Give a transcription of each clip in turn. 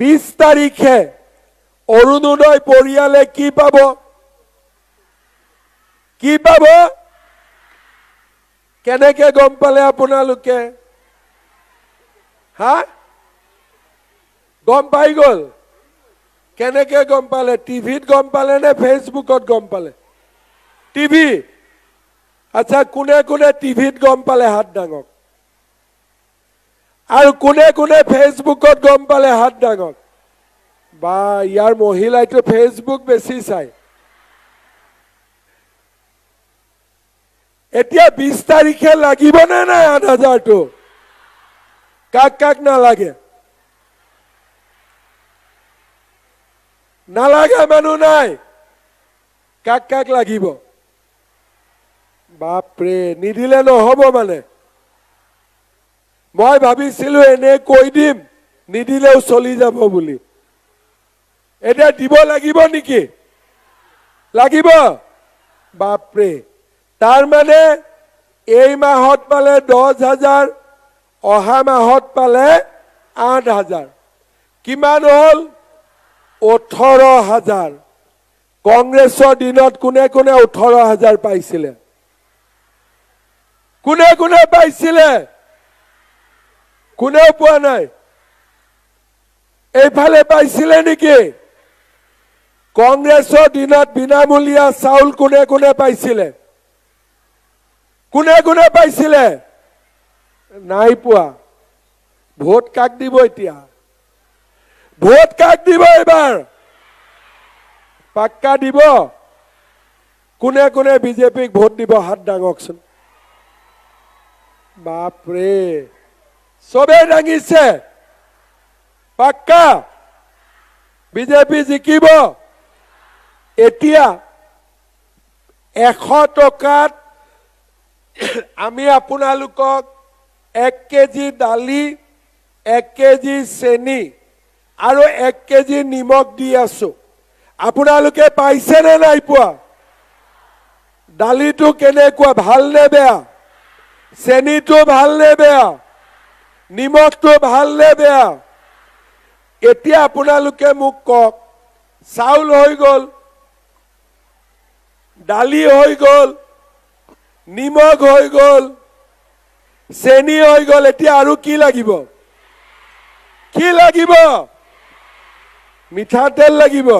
20 তাৰিখে অৰুণোদয় পৰিয়ালে কি পাব? কি পাব? কেনেকে গম পালে আপোনালোকে? হা? গম পাই গল? কেনেকে গম পালে? টিভিত গম পালে নে ফেচবুকত গম পালে? টিভি। আচ্ছা, কোনে কোনে টিভিত গম পালে হাত দাঙক। আৰু কোনে কোনে ফেচবুকত গম পালে হাত দাঙক। বা ইয়াৰ মহিলাইটো ফেচবুক বেছি চাই। এতিয়া 20 তাৰিখে লাগিব নে নাই 8,000টো? কাক কাক নালাগে? নালাগে মানুহ নাই? কাক কাক লাগিব? বাপৰে, নিদিলে নহব মানে। মই ভাবিছিলো এনে কৈ দিম, নিদিলেও চলি যাব বুলি। এতিয়া দিব লাগিব নেকি? লাগিব? বাপৰে, তাৰ মানে এই মাহত পালে 10,000, অহা মাহত পালে 8,000। কিমান হল? 18,000। কংগ্ৰেছৰ দিনত কোনে কোনে 18,000 পাইছিলে? কোনে কোনে পাইছিলে? কোনেও পোৱা নাই? এইফালে পাইছিলে নেকি? কংগ্ৰেছৰ দিনত বিনামূলীয়া চাউল কোনে কোনে পাইছিলে? কোনে কোনে পাইছিলে? নাই পোৱা। ভোট কাক দিব এতিয়া? ভোট কাক দিব এবাৰ? পাক্কা দিব? কোনে কোনে বিজেপিক ভোট দিব হাত দাঙকচোন। বাপৰে, চবে দাঙিছে। পাক্কা বিজেপি জিকিব। এতিয়া 100 টকাত আমি আপোনালোকক 1 কেজি দালি, 1 কেজি চেনি আৰু 1 কেজি নিমখ দি আছো। আপোনালোকে পাইছে নে নাই পোৱা? দালিটো কেনেকুৱা, ভাল নে বেয়া? চেনিটো ভাল নে বেয়া? নিমখটো ভাল নে বেয়া? এতিয়া আপোনালোকে মোক কওক, চাউল হৈ গল, দালি হৈ গল, নিমখ হৈ গল, চেনি হৈ গল, এতিয়া আৰু কি লাগিব? কি লাগিব? মিঠাতেল লাগিব।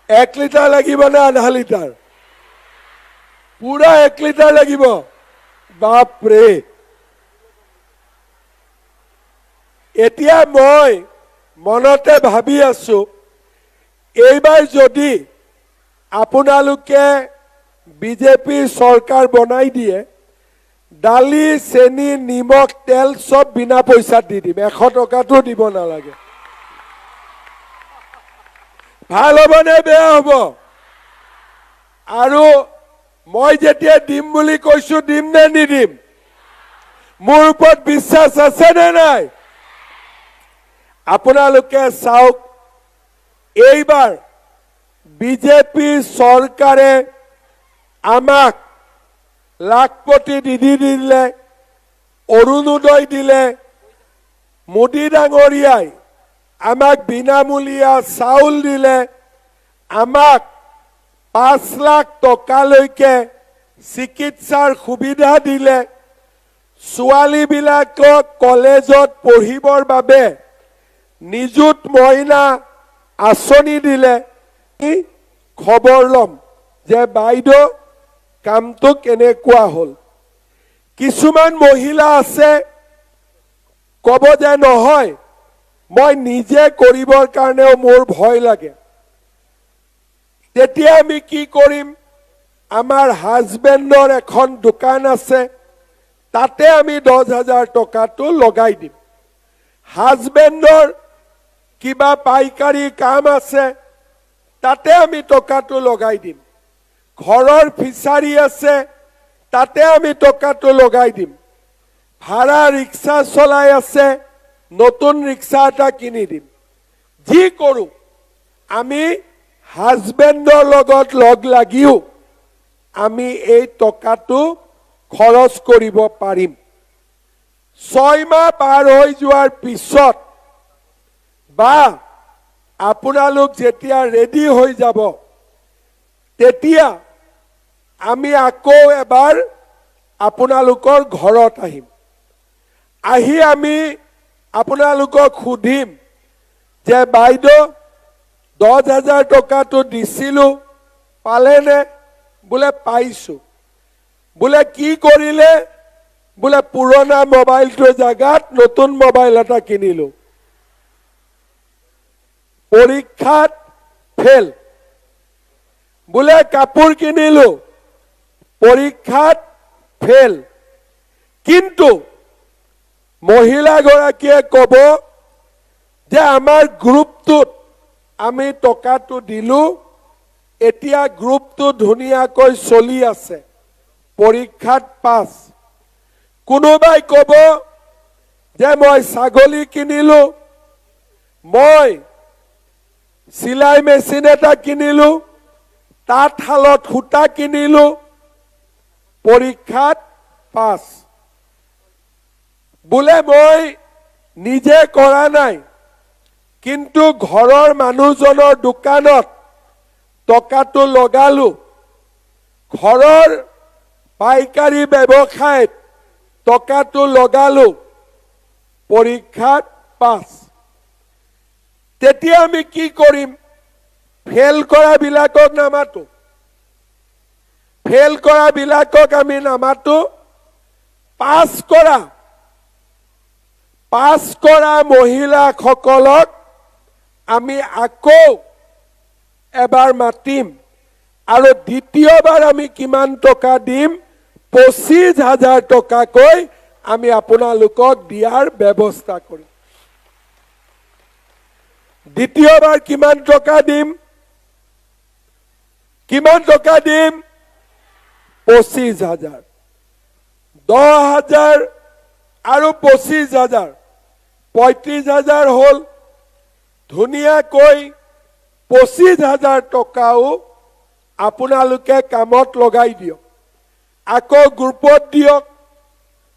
1 লিটাৰ লাগিব নে আধা লিটাৰ? পুৰা 1 লিটাৰ লাগিব। বাপৰে, এতিয়া মই মনতে ভাবি আছো, এইবাৰ যদি আপোনালোকে বিজেপি চৰকাৰ বনাই দিয়ে, দালি, চেনি, নিমখ, তেল সব বিনা পইচাত দি দিম। 100 টকাটো দিব নালাগে। ভাল হ'ব নে বেয়া হ'ব? আৰু মই যেতিয়া দিম বুলি কৈছো, দিম নে নিদিম? মোৰ ওপৰত বিশ্বাস আছে নে নাই? আপোনালোকে চাওক, এইবাৰ বিজেপি চৰকাৰে আমাক লাখপতি নিধি দিলে, অৰুণোদয় দিলে, মোদী ডাঙৰীয়াই আমাক বিনামূলীয়া চাউল দিলে, আমাক 5 লাখ টকালৈকে চিকিৎসাৰ সুবিধা দিলে, ছোৱালীবিলাকক কলেজত পঢ়িবৰ বাবে নিযুত মইনা আঁচনি দিলে। খবৰ লম যে বাইদেউ কামটো কেনেকুৱা হল। কিছুমান মহিলা আছে কব যে নহয়, মই নিজে কৰিবৰ কাৰণেও মোৰ ভয় লাগে। তেতিয়া আমি কি কৰিম? আমাৰ হাজবেণ্ডৰ এখন দোকান আছে, তাতে আমি 10,000 টকাটো লগাই দিম। হাজবেণ্ডৰ কিবা পাইকাৰী কাম আছে, তাতে আমি টকাটো লগাই দিম। ঘৰৰ ফিচাৰী আছে, তাতে আমি টকাটো লগাই দিম। ভাড়া ৰিক্সা চলাই আছে, নতুন ৰিক্সা এটা কিনি দিম। যি কৰো আমি হাজবেণ্ডৰ লগত লগ লাগিও আমি এই টকাটো খৰচ কৰিব পাৰিম। 6 মাহ পাৰ হৈ যোৱাৰ পিছত বা আপোনালোক যেতিয়া ৰেডি হৈ যাব তেতিয়া আমি আকৌ এবাৰ আপোনালোকৰ ঘৰত আহিম। আহি আমি আপোনালোকক সুধিম যে বাইদেউ 10,000 টকাটো দিছিলো পালেনে? বোলে পাইছো। বোলে কি কৰিলে? বোলে পুৰণা মোবাইলটোৰ জাগাত নতুন মোবাইল এটা কিনিলো। পৰীক্ষাত ফেল। বোলে কাপোৰ কিনিলো, পৰীক্ষাত ফেল। কিন্তু মহিলাগৰাকীয়ে ক'ব যে আমাৰ গ্ৰুপটোত আমি টকাটো দিলো, এতিয়া গ্ৰুপটো ধুনীয়াকৈ চলি আছে, পৰীক্ষাত পাছ। কোনোবাই ক'ব যে মই ছাগলী কিনিলো, মই চিলাই মেচিন এটা কিনিলো, তাঁতশালত সূতা কিনিলো, পৰীক্ষাত পাছ। বোলে মই নিজে কৰা নাই, কিন্তু ঘৰৰ মানুহজনৰ দোকানত টকাটো লগালো, ঘৰৰ পাইকাৰী ব্যৱসায়ত টকাটো লগালো, পৰীক্ষাত পাছ। তেতিয়া আমি কি কৰিম? ফেল কৰা বিলাকক নামাতো, ফেল কৰা বিলাকক আমি নামাতো, পাছ কৰা মহিলাসকলক আমি আকৌ এবাৰ মাতিম। আৰু দ্বিতীয়বাৰ আমি কিমান টকা দিম? 25,000 টকাকৈ আমি আপোনালোকক দিয়াৰ ব্যৱস্থা কৰিম। দ্বিতীয়বাৰ কিমান টকা দিম? কিমান টকা দিম? 25,000। 10,000 আৰু 25,000, 35,000 হ'ল। ধুনীয়াকৈ 25,000 টকাও আপোনালোকে কামত লগাই দিয়ক। আকৌ গ্ৰুপত দিয়ক,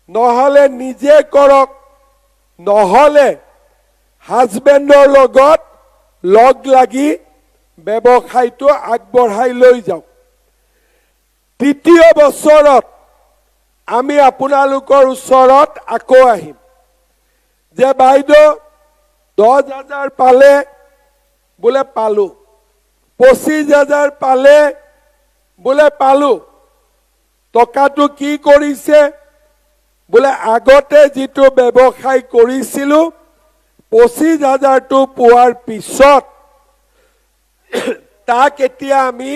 নহলে নিজে কৰক, নহলে হাজবেণ্ডৰ লগত লগ লাগি ব্যৱসায়টো আগবঢ়াই লৈ যাওক। তৃতীয় বছৰত আমি আপোনালোকৰ ওচৰত আকৌ আহিম যে বাইদেউ 10,000 পালে? বোলে পালো। 25,000 পালে? বোলে পালো। টকাটো কি কৰিছে? বোলে আগতে যিটো ব্যৱসায় কৰিছিলো, 25,000টো পোৱাৰ পিছত তাক এতিয়া আমি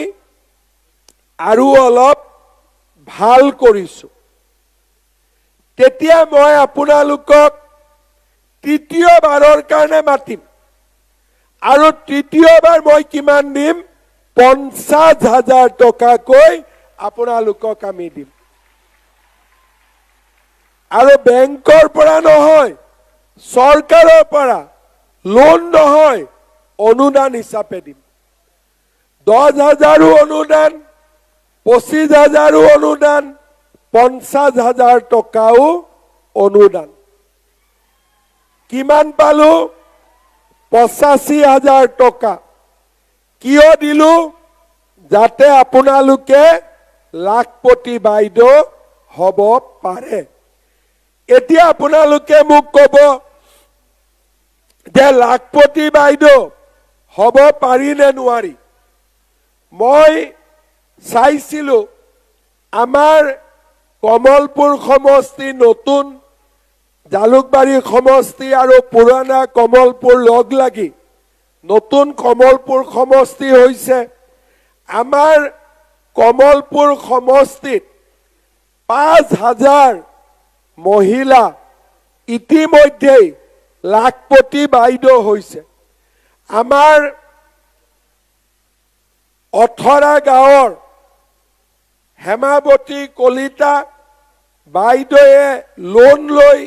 আৰু অলপ ভাল কৰিছো। তেতিয়া মই আপোনালোকক তৃতীয়বাৰৰ কাৰণে মাতিম। আৰু তৃতীয়বাৰ মই কিমান দিম? 50,000 টকাকৈ আপোনালোকক আমি দিম। আৰু বেংকৰ পৰা নহয়, চৰকাৰৰ পৰা লোন নহয়, অনুদান হিচাপে দিম। 10,000ও অনুদান, 25,000ও অনুদান, 50,000 টকাও অনুদান। কিমান পালো? 85,000 টকা। কিয় দিলো? যাতে আপোনালোকে লাখপতি বাইদেউ হ'ব পাৰে। এতিয়া আপোনালোকে মোক ক'ব যে লাখপতি বাইদেউ হ'ব পাৰি নে নোৱাৰি? মই চাইছিলো আমাৰ কমলপুৰ সমষ্টি, নতুন জালুকবাৰী সমষ্টি আৰু পুৰণা কমলপুৰ লগ লাগি নতুন কমলপুৰ সমষ্টি হৈছে। আমাৰ কমলপুৰ সমষ্টিত 5,000 মহিলা ইতিমধ্যেই লাখপতি বাইদেউ হৈছে। আমাৰ 18 গাঁৱৰ হেমাৱতী কলিতা বাইদেৱে লোন লৈ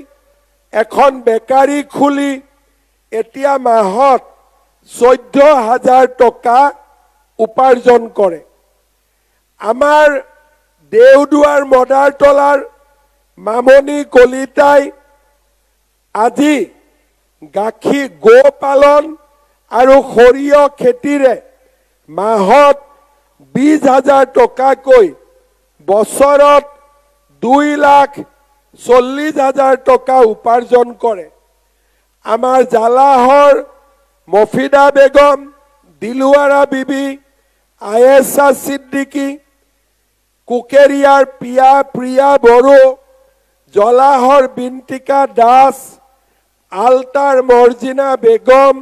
এখন বেকাৰী খুলি এতিয়া মাহত 14,000 টকা উপাৰ্জন কৰে। আমাৰ দেওদুৱাৰ মদাৰতলাৰ মামনি কলিতাই আজি গাখীৰ গো পালন আৰু সৰিয়হ খেতিৰে মাহত 20,000 টকাকৈ বছৰত 2,40,000 টকা উপাৰ্জন কৰে। আমাৰ জালাহৰ মফিদা বেগম, দিলৱাৰা বিবি, আয়েশা সিদ্দিকী, কুকেৰিয়াৰ প্ৰিয়া বড়ো, জলাহৰ বিন্তিকা দাস, আলতাৰ মৰ্জিনা বেগম,